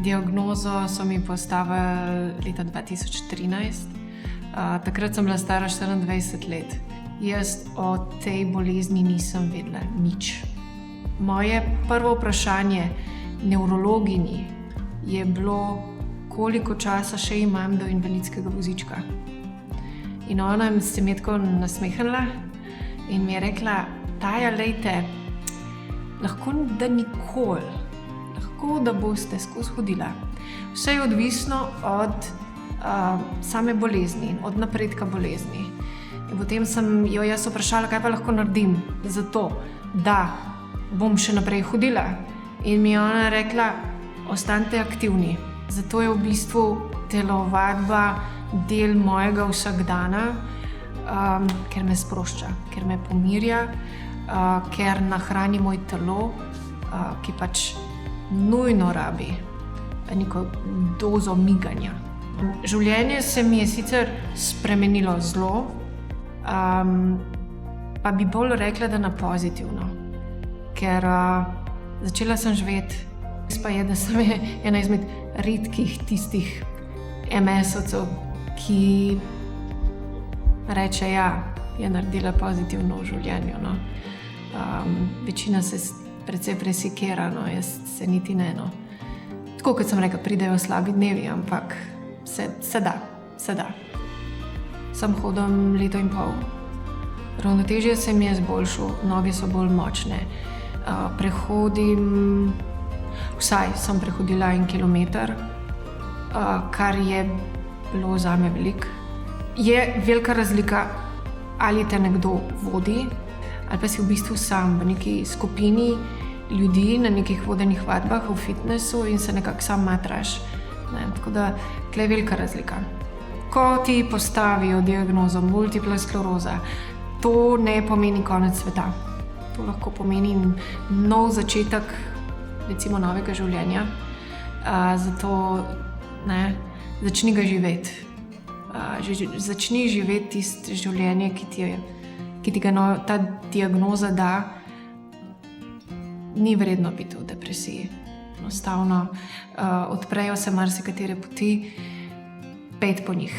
Diagnozo so mi postavili leta 2013. Takrat sem bila stara 24 let. Jaz o tej bolezni nisem vedela nič. Moje prvo vprašanje nevrologinji je bilo, koliko časa še imam do invalidskega vozička. In ona se mi je tako nasmehnila in mi je rekla, Taja, lejte, lahko da nikoli, lahko da boste skozi hodila. Vse je odvisno od same bolezni, od napredka bolezni. In potem sem jo jaz vprašala, kaj pa lahko naredim za to, da bom še naprej hodila. In mi je ona rekla, ostanite aktivni. Zato je v bistvu telovadba del mojega vsakdana, ker me sprošča, ker me pomirja, ker nahrani moj telo, ki pač nujno rabi neko dozo miganja. Življenje se mi je sicer spremenilo zelo, pa bi bolj rekla, da na pozitivno. Ker začela sem živeti, res pa je, da sem ena izmed redkih tistih MS-ovcev, ki reče, ja, je naredila pozitivno v življenju. No. Večina se precej presikira, no, jaz se niti ne. No. Tako kot sem rekla, pridejo slabi dnevi, ampak se da. Sem hodim 1,5 leta. Ravnotežje se mi je izboljšalo, noge so bolj močne. Sem prehodila 1 kilometer, kar je bilo zame veliko. Je velika razlika, ali te nekdo vodi, ali pa si v bistvu sam v neki skupini ljudi na nekih vodenih vadbah v fitnessu in se nekako sam matraš. Tako da tukaj je velika razlika. Ko ti postavijo diagnozo multipla skleroza, to ne pomeni konec sveta. To lahko pomeni nov začetek, recimo novega življenja. Zato začni ga živeti. Začni živeti tisto življenje, ki ti ga ta diagnoza da. Ni vredno biti v depresiji. Enostavno odprejo se marsikatere poti, pejte po njih.